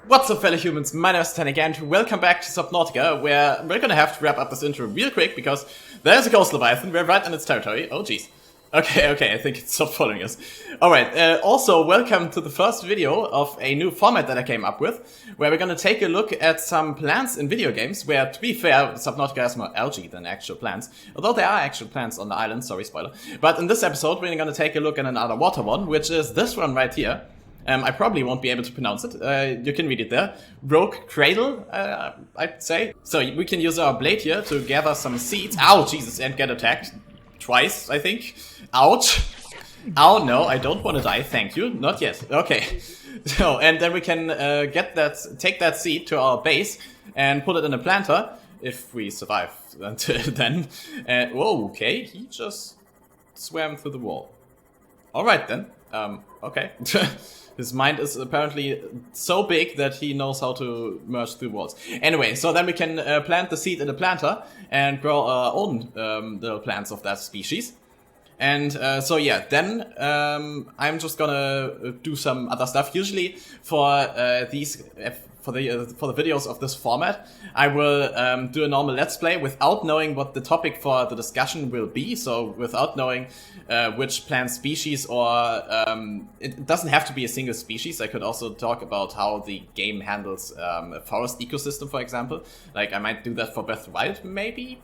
What's up, fellow humans? My name is Tanic and welcome back to Subnautica, where we're gonna have to wrap up this intro real quick because there's a ghost leviathan. We're right in its territory. Oh jeez. Okay, I think it stopped following us. Alright, also welcome to the first video of a new format that I came up with, where we're gonna take a look at some plants in video games, where, to be fair, Subnautica has more algae than actual plants. Although there are actual plants on the island, sorry, spoiler. But in this episode, we're gonna take a look at another water one, which is this one right here. I probably won't be able to pronounce it. You can read it there. Rogue Cradle, I'd say. So we can use our blade here to gather some seeds. Ow, Jesus, and get attacked. Twice, I think. Ouch. Ow, no, I don't want to die. Thank you. Not yet. Okay. So, and then we can take that seed to our base and put it in a planter, if we survive until then. Whoa, okay, he just swam through the wall. Alright then. Okay. His mind is apparently so big that he knows how to merge through walls. Anyway, so then we can plant the seed in the planter and grow our own little plants of that species. And so yeah, then I'm just gonna do some other stuff. Usually for these for the videos of this format, I will do a normal Let's Play without knowing what the topic for the discussion will be. So without knowing which plant species, or it doesn't have to be a single species. I could also talk about how the game handles a forest ecosystem, for example. Like I might do that for Breath of the Wild, maybe,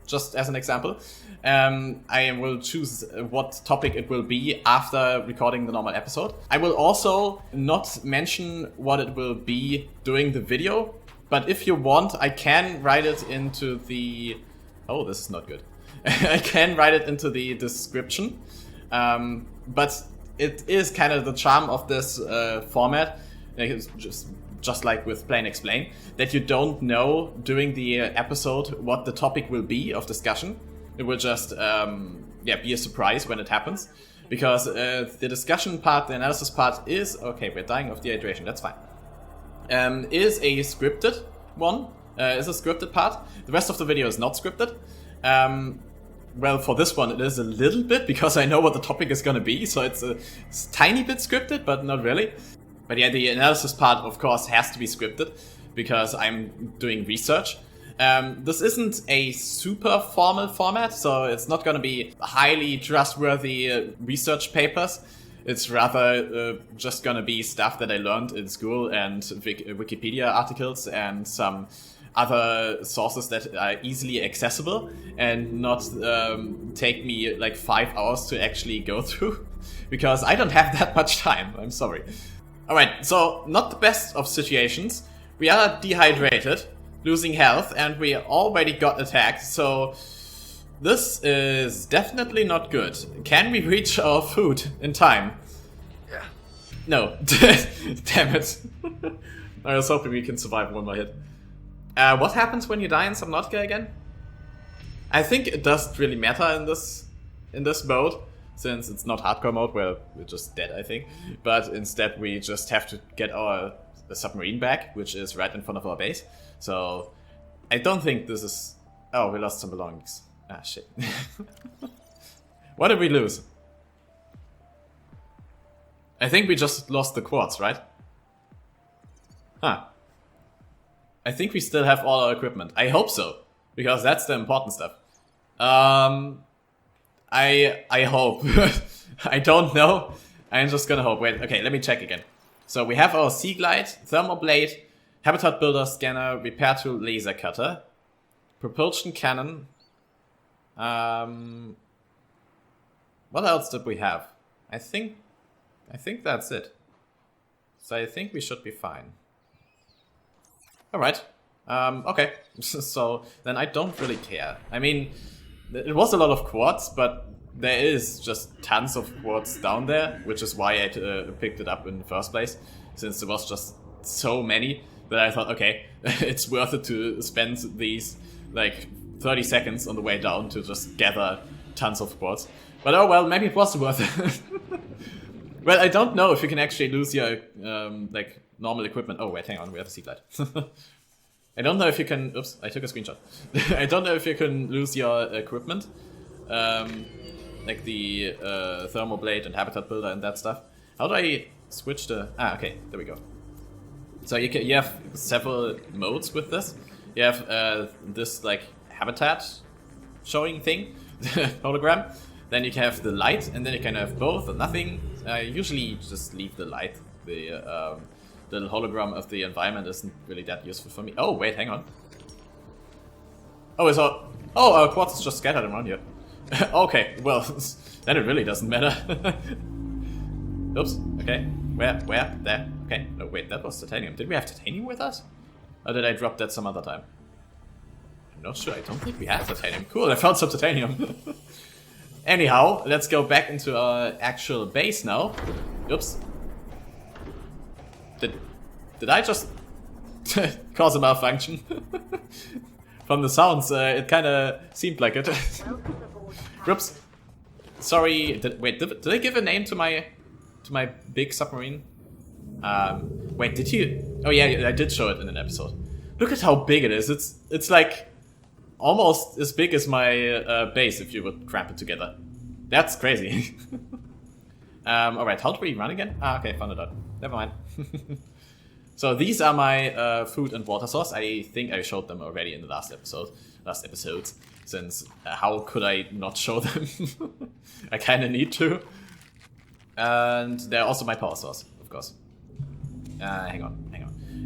just as an example. I will choose what topic it will be after recording the normal episode. I will also not mention what it will be during the video, but if you want, I can write it into the... Oh, this is not good. I can write it into the description, but it is kind of the charm of this format. It's just like with Plain Explain, that you don't know during the episode what the topic will be of discussion. It will just be a surprise when it happens, because the discussion part, the analysis part is... Okay, we're dying of dehydration, that's fine. Is a scripted one, is a scripted part. The rest of the video is not scripted. Well, for this one it is a little bit, because I know what the topic is gonna be, so it's a tiny bit scripted, but not really. But yeah, the analysis part, of course, has to be scripted, because I'm doing research. This isn't a super formal format, so it's not gonna be highly trustworthy research papers. It's rather just gonna be stuff that I learned in school, and Wikipedia articles and some other sources that are easily accessible and not take me like 5 hours to actually go through, because I don't have that much time, I'm sorry. Alright, so not the best of situations. We are dehydrated, losing health, and we already got attacked, so this is definitely not good. Can we reach our food in time? Yeah. No. Damn it. I was hoping we can survive one more hit. What happens when you die in Subnautica again? I think it doesn't really matter in this mode, since it's not hardcore mode where we're just dead, I think. But instead we just have to get our submarine back, which is right in front of our base. So I don't think this is... Oh, we lost some belongings. Ah, shit. What did we lose? I think we just lost the quartz, right? Huh. I think we still have all our equipment. I hope so, because that's the important stuff. I hope. I don't know. I'm just gonna hope. Wait, okay, let me check again. So we have our Sea Glide, Thermal Blade, Habitat Builder Scanner, Repair Tool, Laser Cutter, Propulsion Cannon. What else did we have? I think that's it. So I think we should be fine. Alright. Okay. So then I don't really care. I mean, it was a lot of quartz, but there is just tons of quartz down there, which is why I picked it up in the first place, since there was just so many that I thought, okay, it's worth it to spend these like 30 seconds on the way down to just gather tons of quartz. But oh well, maybe it was worth it. Well, I don't know if you can actually lose your like normal equipment. Oh wait, hang on, we have a Sea Glide. I don't know if you can... Oops, I took a screenshot. I don't know if you can lose your equipment. Like the Thermal Blade and Habitat Builder and that stuff. How do I switch the... Ah, okay, there we go. So you have several modes with this. You have this like habitat showing thing, hologram. Then you can have the light, and then you can have both or nothing. Usually you just leave the light. The little hologram of the environment isn't really that useful for me. Oh wait, hang on. Oh, it's all. Oh, our quartz is just scattered around here. Okay, well, then it really doesn't matter. Oops. Okay. Where? There. Okay. No, wait, that was titanium. Did we have titanium with us? Or did I drop that some other time? I'm not sure. I don't think we have titanium. Cool, I found some titanium. Anyhow, let's go back into our actual base now. Oops. Did I just cause a malfunction? From the sounds, it kind of seemed like it. Oops. Sorry. Did I give a name to my big submarine? Wait, did you? Oh yeah, I did show it in an episode. Look at how big it is. It's like almost as big as my base if you would cramp it together. That's crazy. All right, how do we run again? Ah, okay, found it out. Never mind. So these are my food and water source. I think I showed them already in the last episodes. Since how could I not show them? I kind of need to. And they're also my power source, of course. Hang on.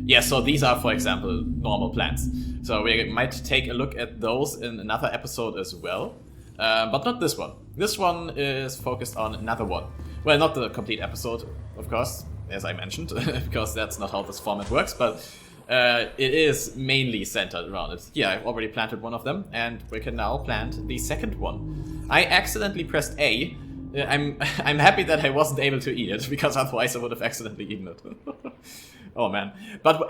Yeah, so these are, for example, normal plants. So we might take a look at those in another episode as well. But not this one. This one is focused on another one. Well, not the complete episode, of course, as I mentioned, because that's not how this format works, but it is mainly centered around it. Yeah, I've already planted one of them, and we can now plant the second one. I accidentally pressed A. I'm happy that I wasn't able to eat it, because otherwise I would have accidentally eaten it. Oh man. But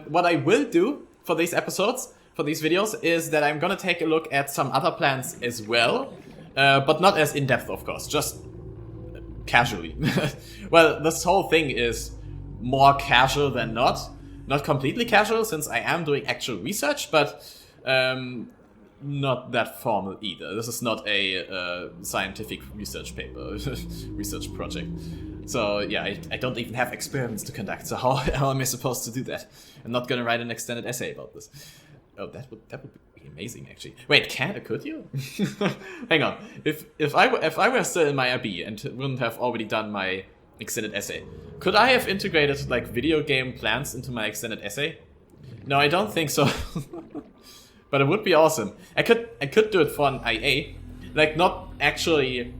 what I will do for these episodes, for these videos, is that I'm gonna take a look at some other plants as well, but not as in-depth, of course, just casually. Well, this whole thing is more casual than not. Not completely casual, since I am doing actual research, but not that formal either. This is not a scientific research paper, research project. So yeah, I don't even have experiments to conduct, so how am I supposed to do that? I'm not gonna write an extended essay about this. Oh, that would be amazing, actually. Wait, could you? Hang on. If I were still in my IB and wouldn't have already done my extended essay, could I have integrated like video game plants into my extended essay? No, I don't think so. But it would be awesome. I could do it for an IA, like not actually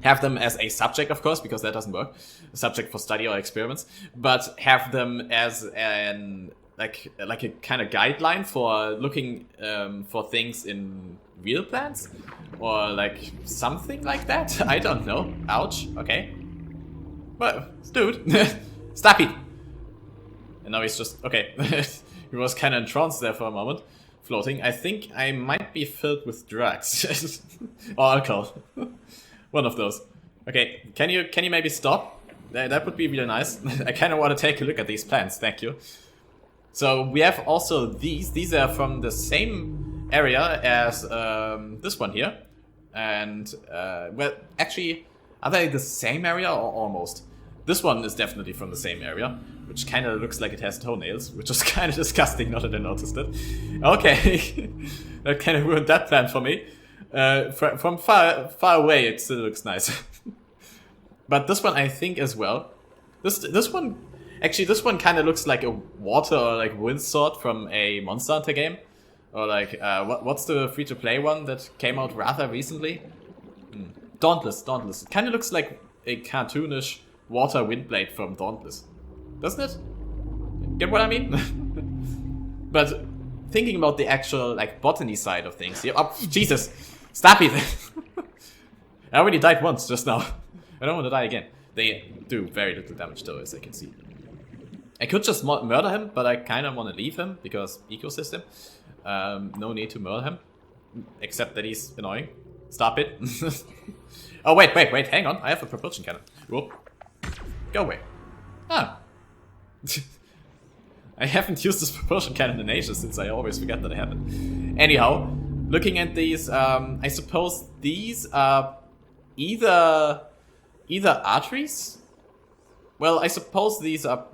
have them as a subject, of course, because that doesn't work, a subject for study or experiments, but have them as an like a kind of guideline for looking for things in real plants, or like something like that. I don't know. Ouch. Okay. Well, dude, stop it. And now he's just okay. He was kind of entranced there for a moment, floating. I think I might be filled with drugs or alcohol. One of those. Okay, can you maybe stop? That would be really nice. I kind of want to take a look at these plants. Thank you. So we have also these. These are from the same area as this one here. And, well, actually, are they the same area or almost? This one is definitely from the same area, which kind of looks like it has toenails, which is kind of disgusting now that I noticed it. Okay, that kind of ruined that plant for me. From far away, it still looks nice. But this one, I think, as well. This one, actually, this one kind of looks like a water or like wind sword from a Monster Hunter game, or like what's the free-to-play one that came out rather recently? Dauntless. It kind of looks like a cartoonish water wind blade from Dauntless, doesn't it? Get what I mean? But thinking about the actual like botany side of things here. Oh, Jesus! Stop it! I already died once just now. I don't want to die again. They do very little damage though, as I can see. I could just murder him, but I kind of want to leave him because ecosystem. No need to murder him, except that he's annoying. Stop it! Oh wait! Hang on. I have a propulsion cannon. Whoop! Go away. Ah. I haven't used this propulsion cannon in ages since I always forget that I have it. Anyhow, looking at these, I suppose these are either arteries? Well, I suppose these are...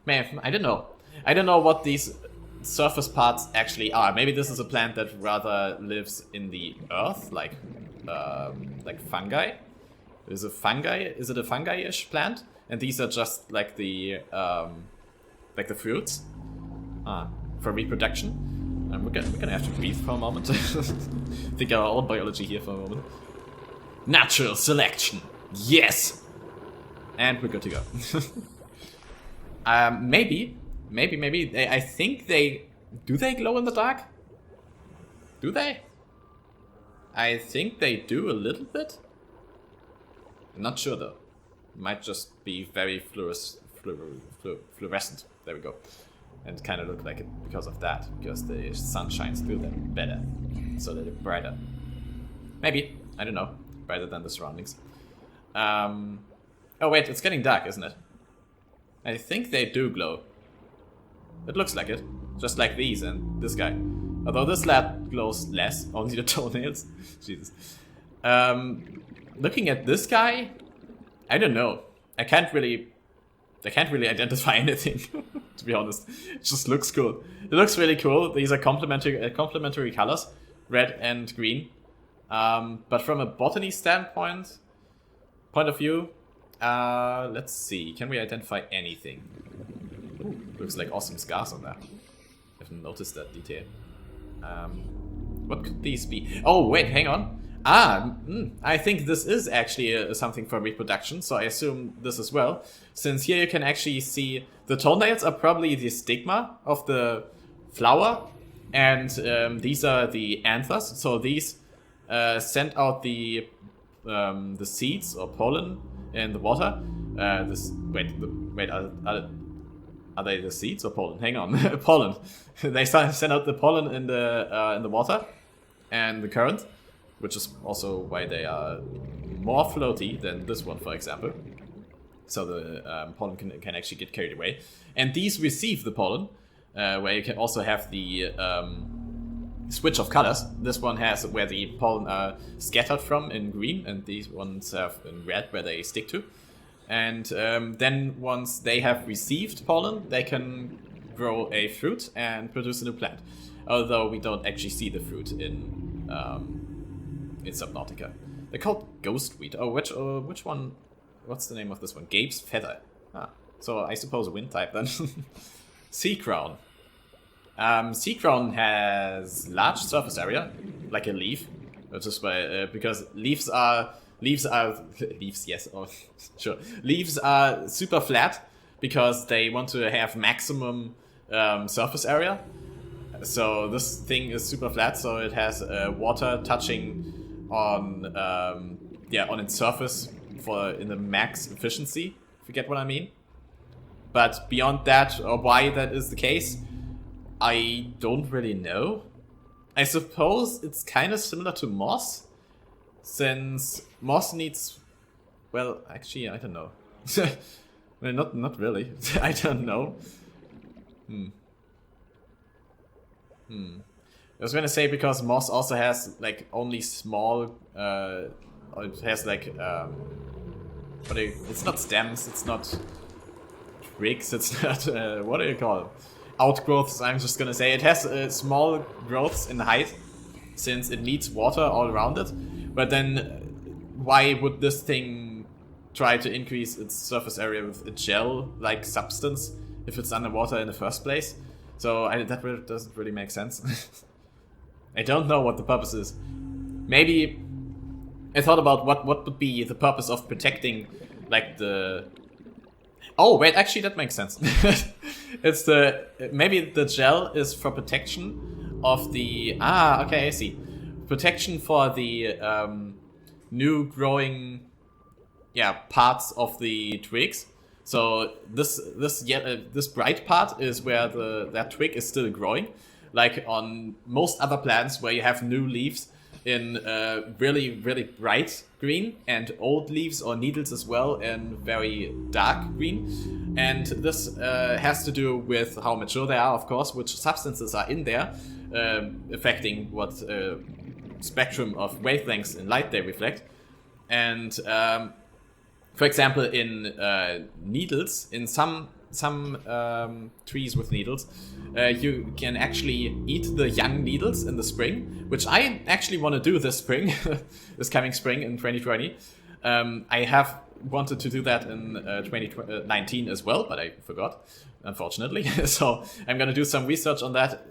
Man, I don't know. I don't know what these surface parts actually are. Maybe this is a plant that rather lives in the earth, like fungi. Is it a fungi-ish plant? And these are just like the fruits for reproduction. And we're gonna have to breathe for a moment. Think our own biology here for a moment. Natural selection, yes. And we're good to go. Maybe. I think do they glow in the dark? Do they? I think they do a little bit. I'm not sure though. Might just be very fluorescent. There we go. And kind of look like it because of that. Because the sun shines through them better. So they're brighter. Maybe. I don't know. Brighter than the surroundings. Oh wait, it's getting dark, isn't it? I think they do glow. It looks like it. Just like these and this guy. Although this lad glows less. Only the toenails. Jesus. Looking at this guy, I don't know. I can't really identify anything, to be honest. It just looks cool. It looks really cool. These are complementary colors, red and green. But from a botany point of view, let's see. Can we identify anything? Ooh, looks like awesome scars on that. I haven't noticed that detail. What could these be? Oh, wait, hang on. I think this is actually something for reproduction, so I assume this as well. Since here you can actually see the toenails are probably the stigma of the flower, and these are the anthers. So these send out the seeds or pollen in the water. Are they the seeds or pollen? Hang on, pollen. They send out the pollen in the water and the current, which is also why they are more floaty than this one, for example. So the pollen can actually get carried away. And these receive the pollen, where you can also have the switch of colors. This one has where the pollen are scattered from in green, and these ones have in red where they stick to. And then once they have received pollen, they can grow a fruit and produce a new plant. Although we don't actually see the fruit in Subnautica. They're called ghostweed. Oh, which one? What's the name of this one? Gabe's feather. So I suppose a wind type then. Sea crown. Sea crown has large surface area, like a leaf, which is why because leaves, yes, oh, sure. Leaves are super flat because they want to have maximum surface area. So this thing is super flat, so it has water touching on its surface in the max efficiency, if you get what I mean. But beyond that, or why that is the case, I don't really know. I suppose it's kind of similar to moss, since moss needs, well, actually, I don't know. Well, not really. I don't know. I was gonna say because moss also has like only small, it has like, it's not stems, it's not twigs, it's not, what do you call it? Outgrowths, I'm just gonna say. It has small growths in height, since it needs water all around it. But then, why would this thing try to increase its surface area with a gel-like substance if it's underwater in the first place? So that doesn't really make sense. I don't know what the purpose is. Maybe I thought about what would be the purpose of protecting, like the... Oh, wait, actually that makes sense. It's maybe the gel is for protection of the... okay, I see. Protection for the new growing parts of the twigs. So this bright part is where that twig is still growing. Like on most other plants where you have new leaves in really, really bright green, and old leaves or needles as well in very dark green. And this has to do with how mature they are, of course, which substances are in there, affecting what spectrum of wavelengths in light they reflect. And for example, in needles, in some trees with needles, you can actually eat the young needles in the spring, which I actually want to do this spring, this coming spring in 2020. I have wanted to do that in 2019 as well, but I forgot, unfortunately. So I'm gonna do some research on that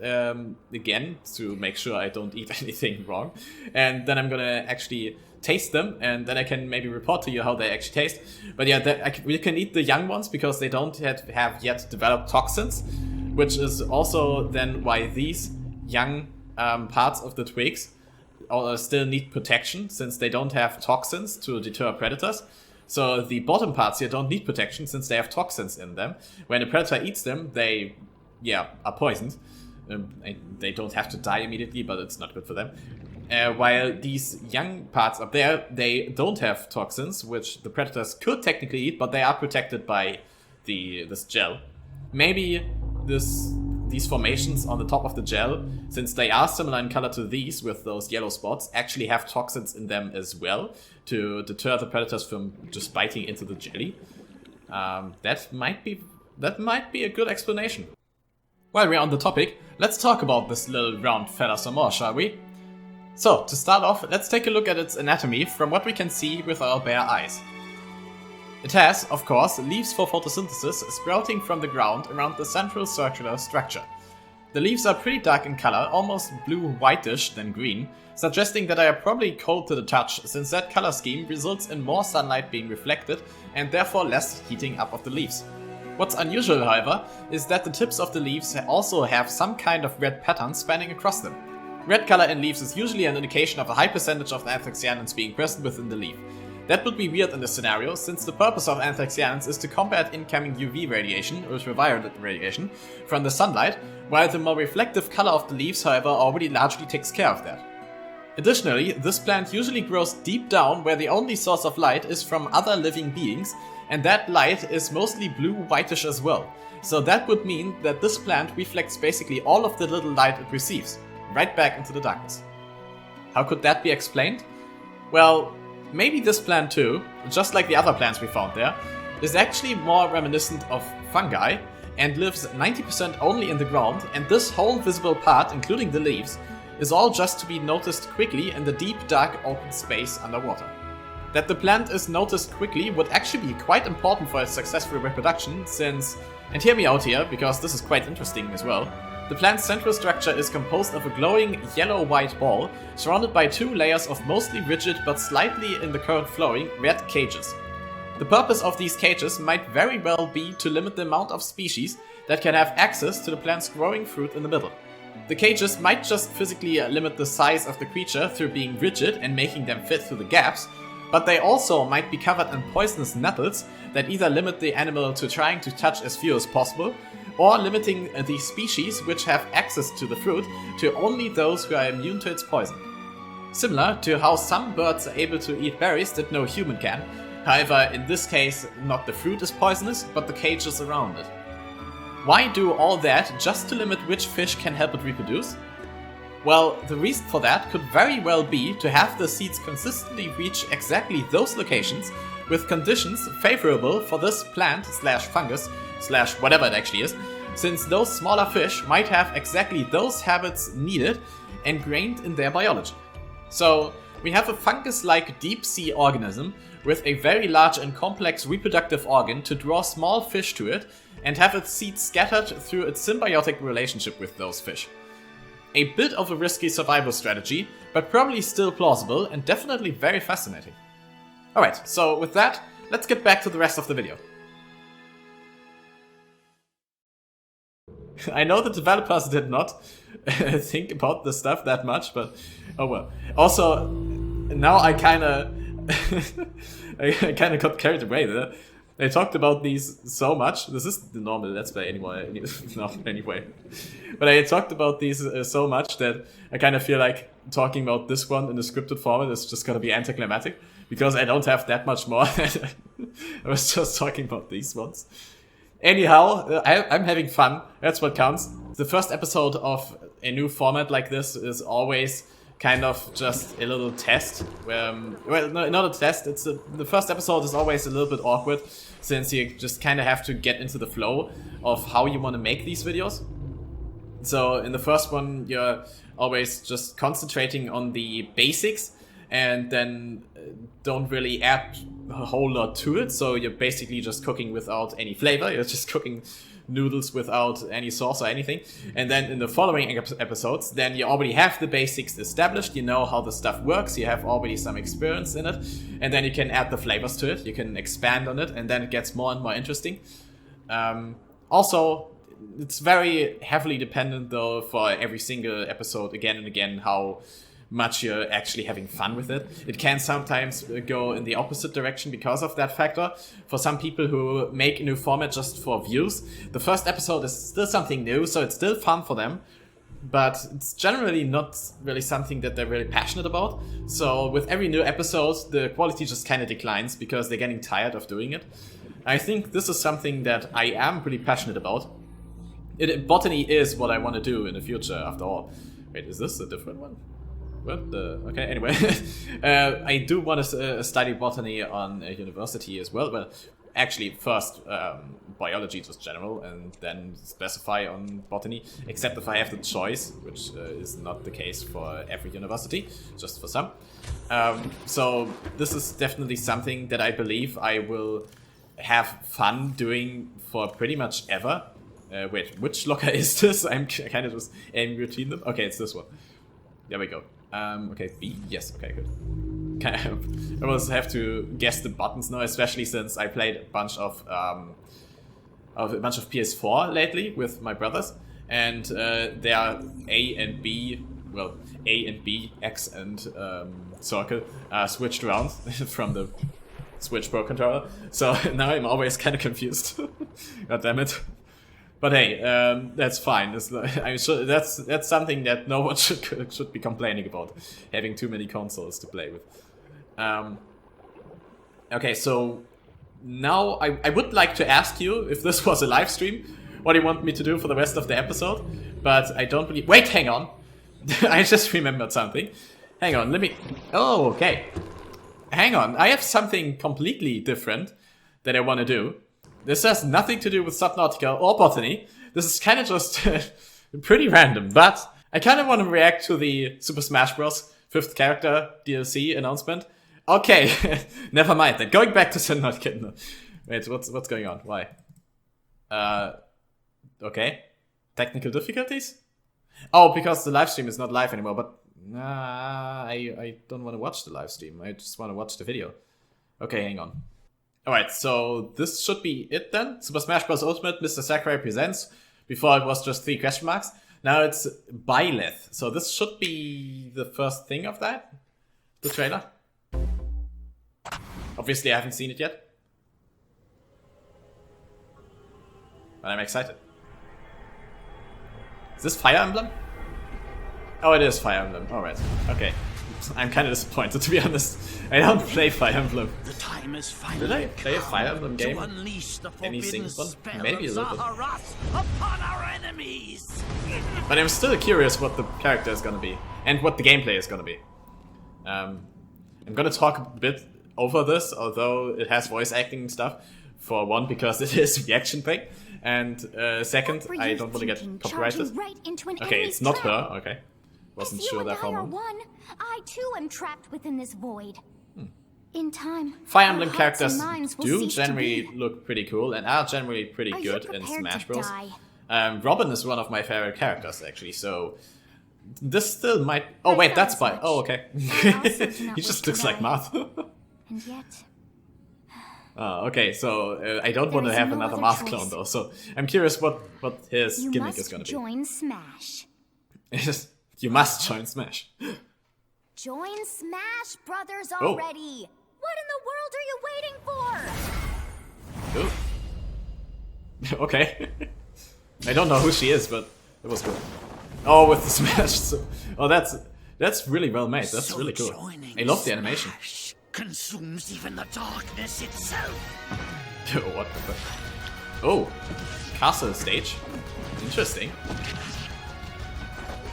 again to make sure I don't eat anything wrong, and then I'm gonna actually taste them, and then I can maybe report to you how they actually taste. But yeah, we can eat the young ones because they don't have yet developed toxins, which is also then why these young parts of the twigs still need protection, since they don't have toxins to deter predators. So the bottom parts here don't need protection since they have toxins in them. When a predator eats them, they are poisoned. They don't have to die immediately, but it's not good for them. While these young parts up there, they don't have toxins, which the predators could technically eat, but they are protected by this gel. Maybe these formations on the top of the gel, since they are similar in color to these with those yellow spots, actually have toxins in them as well to deter the predators from just biting into the jelly. That might be a good explanation. While we're on the topic, let's talk about this little round fella some more, shall we? So, to start off, let's take a look at its anatomy from what we can see with our bare eyes. It has, of course, leaves for photosynthesis sprouting from the ground around the central circular structure. The leaves are pretty dark in color, almost blue-whitish than green, suggesting that they are probably cold to the touch, since that color scheme results in more sunlight being reflected and therefore less heating up of the leaves. What's unusual, however, is that the tips of the leaves also have some kind of red pattern spanning across them. Red color in leaves is usually an indication of a high percentage of the anthocyanins being present within the leaf. That would be weird in this scenario, since the purpose of anthocyanins is to combat incoming UV radiation, ultraviolet radiation, from the sunlight, while the more reflective color of the leaves, however, already largely takes care of that. Additionally, this plant usually grows deep down where the only source of light is from other living beings, and that light is mostly blue-whitish as well. So that would mean that this plant reflects basically all of the little light it receives, right back into the darkness. How could that be explained? Well, maybe this plant too, just like the other plants we found there, is actually more reminiscent of fungi and lives 90% only in the ground, and this whole visible part, including the leaves, is all just to be noticed quickly in the deep dark open space underwater. That the plant is noticed quickly would actually be quite important for its successful reproduction, since, and hear me out here because this is quite interesting as well, the plant's central structure is composed of a glowing yellow-white ball surrounded by two layers of mostly rigid but slightly in the current flowing red cages. The purpose of these cages might very well be to limit the amount of species that can have access to the plant's growing fruit in the middle. The cages might just physically limit the size of the creature through being rigid and making them fit through the gaps, but they also might be covered in poisonous nettles that either limit the animal to trying to touch as few as possible, or limiting the species which have access to the fruit to only those who are immune to its poison. Similar to how some birds are able to eat berries that no human can, however in this case not the fruit is poisonous, but the cages around it. Why do all that just to limit which fish can help it reproduce? Well, the reason for that could very well be to have the seeds consistently reach exactly those locations with conditions favorable for this plant slash fungus slash whatever it actually is, since those smaller fish might have exactly those habits needed ingrained in their biology. So we have a fungus-like deep sea organism with a very large and complex reproductive organ to draw small fish to it and have its seeds scattered through its symbiotic relationship with those fish. A bit of a risky survival strategy, but probably still plausible and definitely very fascinating. Alright, so with that, let's get back to the rest of the video. I know the developers did not think about this stuff that much, but oh well. Also, now I kinda got carried away there. They talked about these so much. This is the normal Let's Play anyway. But I talked about these so much that I kind of feel like talking about this one in a scripted format is just gonna be anticlimactic, because I don't have that much more. I was just talking about these ones. Anyhow, I'm having fun. That's what counts. The first episode of a new format like this is always kind of just a little test. Well, no, not a test. The first episode is always a little bit awkward since you just kind of have to get into the flow of how you want to make these videos. So in the first one, you're always just concentrating on the basics and then don't really add a whole lot to it. So you're basically just cooking without any flavor. You're just cooking noodles without any sauce or anything. And then in the following episodes, then you already have the basics established. You know how the stuff works. You have already some experience in it. And then you can add the flavors to it. You can expand on it. And then it gets more and more interesting. Also, it's very heavily dependent, though, for every single episode, again and again, how much you're actually having fun with it. It can sometimes go in the opposite direction because of that factor. For some people who make a new format just for views, the first episode is still something new, so it's still fun for them, but it's generally not really something that they're really passionate about. So with every new episode, the quality just kind of declines because they're getting tired of doing it. I think this is something that I am pretty passionate about. Botany is what I want to do in the future, after all. Wait, is this a different one? What the... Okay, anyway. I do want to study botany on a university as well, but actually first biology just general, and then specify on botany, except if I have the choice, which is not the case for every university, just for some. So this is definitely something that I believe I will have fun doing for pretty much ever. Wait, which locker is this? I'm kind of just aiming between them. Okay, it's this one. There we go. Okay, B. Yes. Okay, good. I will have to guess the buttons now, especially since I played a bunch of PS4 lately with my brothers, and they are A and B. Well, A and B, X and circle switched around from the Switch Pro controller. So now I'm always kind of confused. God damn it. But hey, that's fine. I'm sure that's something that no one should be complaining about, having too many consoles to play with. Okay, so now I would like to ask you, if this was a live stream, what do you want me to do for the rest of the episode? But I don't really... Wait, hang on! I just remembered something. Hang on, let me... Oh, okay. Hang on, I have something completely different that I want to do. This has nothing to do with Subnautica or botany. This is kind of just pretty random, but I kind of want to react to the Super Smash Bros. 5th character DLC announcement. Okay, never mind then. Going back to Subnautica. No. Wait, what's going on? Why? Okay. Technical difficulties? Oh, because the live stream is not live anymore, but I don't want to watch the live stream. I just want to watch the video. Okay, hang on. Alright, so this should be it then. Super Smash Bros. Ultimate, Mr. Sakurai presents. Before it was just 3 question marks. Now it's Byleth. So this should be the first thing of that. The trailer. Obviously I haven't seen it yet. But I'm excited. Is this Fire Emblem? Oh, it is Fire Emblem. Alright, okay. I'm kind of disappointed, to be honest. I don't play Fire Emblem. The time is Did I play a Fire Emblem game? Any single one? Maybe a little bit. Upon our enemies. But I'm still curious what the character is gonna be. And what the gameplay is gonna be. I'm gonna talk a bit over this, although it has voice acting and stuff. For one, because it is reaction-based. And second, I don't want to get copyrighted. Right Okay, it's not her. Okay. Wasn't sure that for a moment. I too am trapped within this void. In time, Fire Emblem characters do generally look pretty cool and are generally pretty good in Smash Bros. Robin is one of my favorite characters, actually, so this still might... Oh, wait, that's by... Oh, okay. He just looks like Marth. And yet... Oh, okay, so I don't want to have another Marth clone, though, so I'm curious what his gimmick is going to be. Join Smash. You must join Smash. Join Smash Brothers Oh. already! What in the world are you waiting for? Ooh. Okay. I don't know who she is, but it was cool. Oh, with the Smash. So, oh, that's really well made. That's So really cool. joining I love the animation. Smash consumes even the darkness itself. What the fuck? Oh, castle stage. Interesting.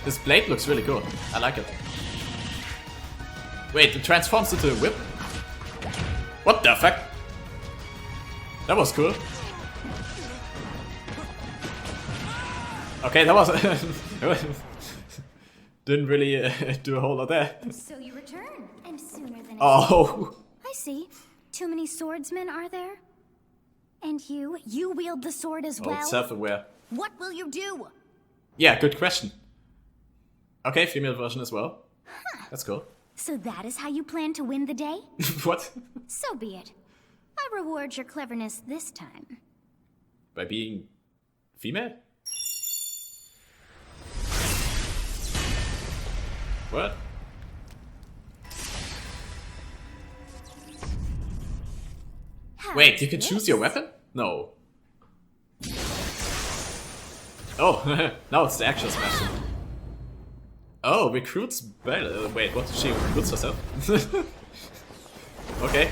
This blade looks really cool. I like it. Wait, it transforms into a whip? What the fuck? That was cool. Okay, that was... Didn't really do a whole lot there. So you return, and sooner than Oh! I see. Too many swordsmen, are there? And you wield the sword as Oh, well? it's self-aware. What will you do? Yeah, good question. Okay, female version as well. That's cool. So that is how you plan to win the day? What? So be it. I reward your cleverness this time. By being female? What? Wait, you can choose your weapon? No. Oh, now it's the actual smash. Oh, recruits better. Wait, what? She recruits herself? Okay.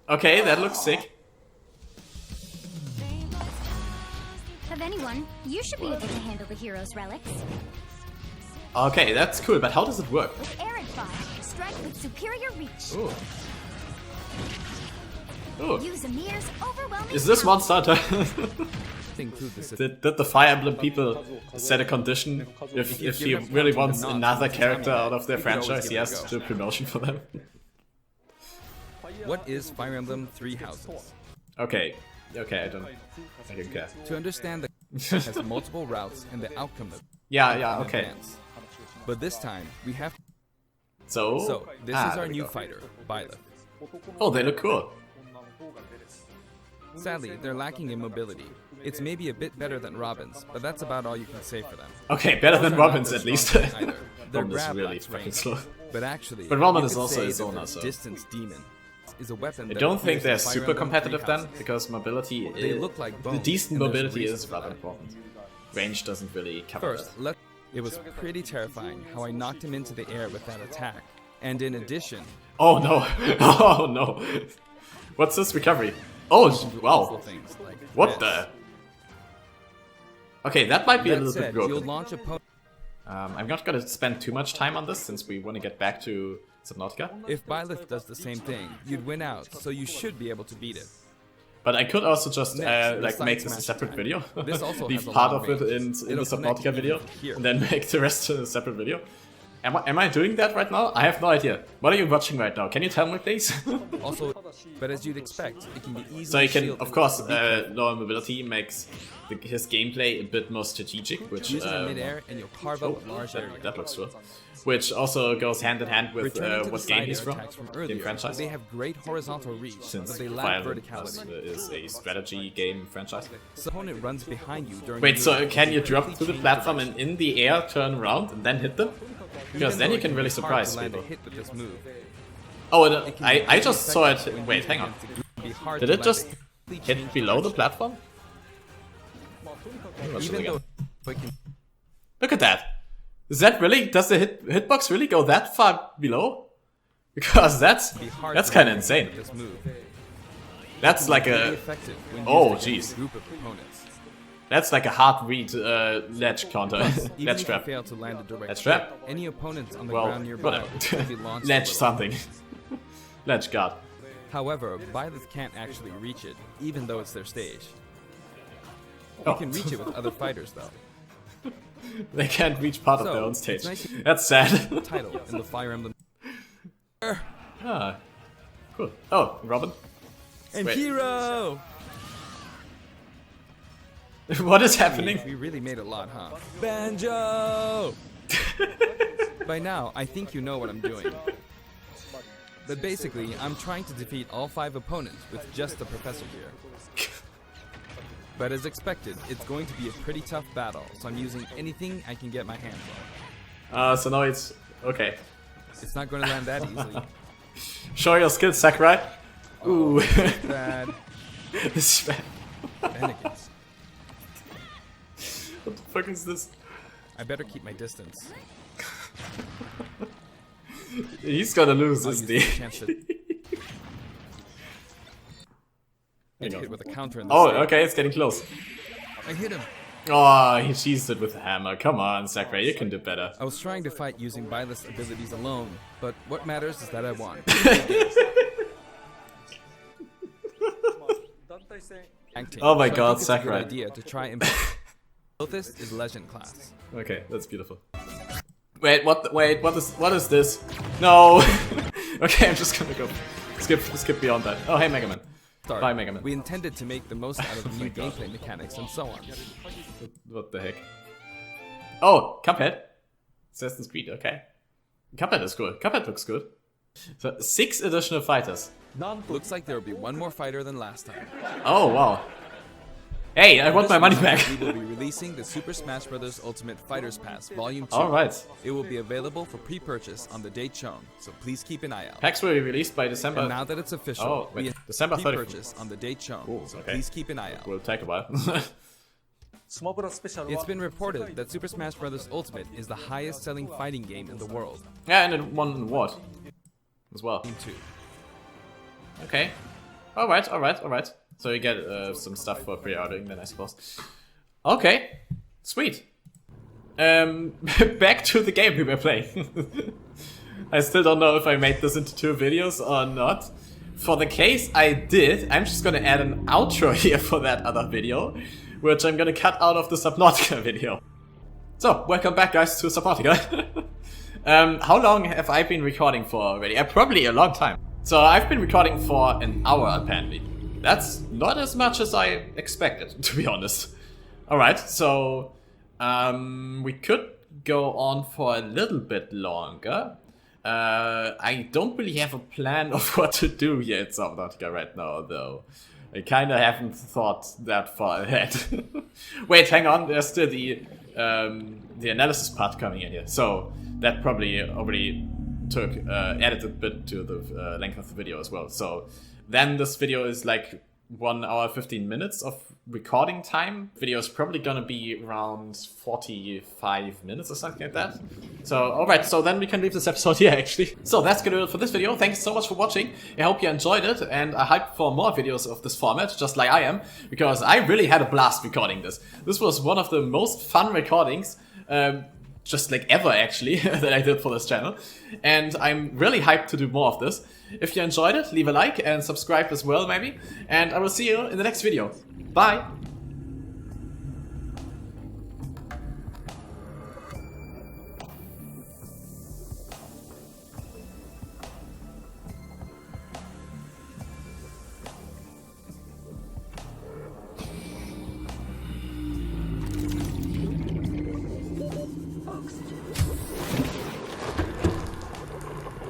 Okay, that looks sick. Of anyone, you should be able to handle the hero's relics. Okay, that's cool, but how does it work? With arid fire, strike with superior reach. Ooh. Ooh. Use Amir's overwhelming Is this power. monster? Did the Fire Emblem people set a condition? If he really wants another character out of their franchise, he has to do a promotion for them. What is Fire Emblem Three Houses? Okay, okay, I don't care. To understand the has multiple routes and the outcome of Yeah, in okay. advance. But this time we have. So This is our new fighter, Byleth. Oh, they look cool. Sadly, they're lacking in mobility. It's maybe a bit better than Robin's, but that's about all you can say for them. Okay, better than They're not Robin's the at least. strongest either. Their Robin is grab really lacks fucking range. slow. But actually, But Roman you is could also say a that zoner, their so- distance demon is a weapon. I that don't think appears they're in Fire super Emblem competitive Three then, Houses. because mobility They look like the bones, decent and there's a mobility reason is for rather that. important. Range doesn't really cover First, that. it was pretty terrifying how I knocked him into the air with that attack. And in addition, Oh no! Oh no! What's this recovery? Oh little wow! things like What this. the? Okay, that might be a That little bit said, you'll broken. launch a I'm not gonna spend too much time on this since we want to get back to Subnautica. If Byleth does the same thing, you'd win out, so you should be able to beat it. But I could also just Next, like the make side this a smash separate time. video, This also leave has a part long of it in range. the It'll connect Subnautica video, even from here. and then make the rest a separate video. Am I doing that right now? I have no idea. What are you watching right now? Can you tell me, please? Also, but as you'd expect, it can be easily So you can, shielded of course, with the beacon. lower mobility makes his gameplay a bit more strategic, which Use it in midair and you'll carve oh, up a large area. that looks cool. Which also goes hand in hand with Returning to what the game side he's air from, attacks from in earlier, franchise. they have great horizontal reach, Since but they Fire lack Emblem verticality. is a strategy game franchise. So opponent runs behind you during Wait, the so move, can you drop quickly to the change platform direction. and in the air turn around and then hit them? Because Even then though you it can really be hard surprise to land people. a hit with this move, Oh, it can be I just very saw it. effective when Wait, used hang on. against a group. It can be hard Did to it land just a quickly hit change below the direction. platform? Even though it can Look at that. Is that really? Does the hitbox really go that far below? Because that's be hard to kind of land insane. with this move. That's like Very a effective when Oh, used against jeez. a group of opponents. that's like a hard read ledge counter. Even Ledge if you trap. fail to land a direct Ledge trap? hit, any opponents on the Well, ground nearby whatever. can be launched a Ledge little. something. Ledge guard. However, Byleth can't actually reach it, even though it's their stage. Oh. You can reach it with other fighters, though. They can't reach part of So, their own it's stage. nice to- That's sad. Title in the Fire Emblem. Ah, cool. Oh, Robin. And Wait. hero! What is happening? We really made a lot, huh? Banjo! By now, I think you know what I'm doing. But basically, I'm trying to defeat all 5 opponents with just the professor here. But as expected, it's going to be a pretty tough battle, so I'm using anything I can get my hands on. So now it's okay. It's not going to land that easily. Show your skills, Sakurai. Ooh, Bad. this is bad. Shenanigans. What the fuck is this? I better keep my distance. He's gonna lose, I'll isn't use he? the chance to Hang hit on. with a counter in the Oh, stage. okay, it's getting close. I hit him. Oh, he cheesed it with a hammer. Come on, Sakurai, you can do better. I was trying to fight using Byleth's abilities alone, but what matters is that I won. acting. Oh my So I god, think it's a good Sakurai. idea to try and Oathist is legend class. Okay, that's beautiful. Wait, what is this? No! Okay, I'm just gonna go skip beyond that. Oh, hey, Mega Man. Start. Bye, Mega Man. We intended to make the most out of the new God. gameplay mechanics and so on. What the heck? Oh, Cuphead. Assassin's Creed, okay. Cuphead is good. Cuphead looks good. So, 6 additional fighters. Looks like there will be one more fighter than last time. Oh, wow. Hey, I want my money back. We will be releasing the Super Smash Bros. Ultimate Fighters Pass Volume 2. Alright. It will be available for pre-purchase on the date shown, so please keep an eye out. Packs will be released by December. And now that it's official, Oh, wait, we December 30th. pre-purchase on the date shown, Ooh, so okay. please keep an eye out. Will take a while. It's been reported that Super Smash Bros. Ultimate is the highest selling fighting game in the world. Yeah, and it won an award as well. Game 2. Okay. Alright. So you get some stuff for pre-ordering then, I suppose. Okay. Sweet. Back to the game we were playing. I still don't know if I made this into 2 videos or not. For the case I did, I'm just gonna add an outro here for that other video, which I'm gonna cut out of the Subnautica video. So, welcome back guys to Subnautica. How long have I been recording for already? Probably a long time. So I've been recording for an hour apparently. That's not as much as I expected, to be honest. Alright, so we could go on for a little bit longer. I don't really have a plan of what to do here at Subnautica right now, though. I kinda haven't thought that far ahead. Wait, hang on, there's still the analysis part coming in here. So that probably already added a bit to the length of the video as well. So then this video is like 1 hour 15 minutes of recording time. Video is probably gonna be around 45 minutes or something like that. So alright, so then we can leave this episode here actually. So that's gonna do it for this video. Thank you so much for watching. I hope you enjoyed it, and I hype for more videos of this format, just like I am, because I really had a blast recording this. This was one of the most fun recordings just like ever actually that I did for this channel, and I'm really hyped to do more of this. If you enjoyed it, leave a like and subscribe as well maybe, and I will see you in the next video. Bye!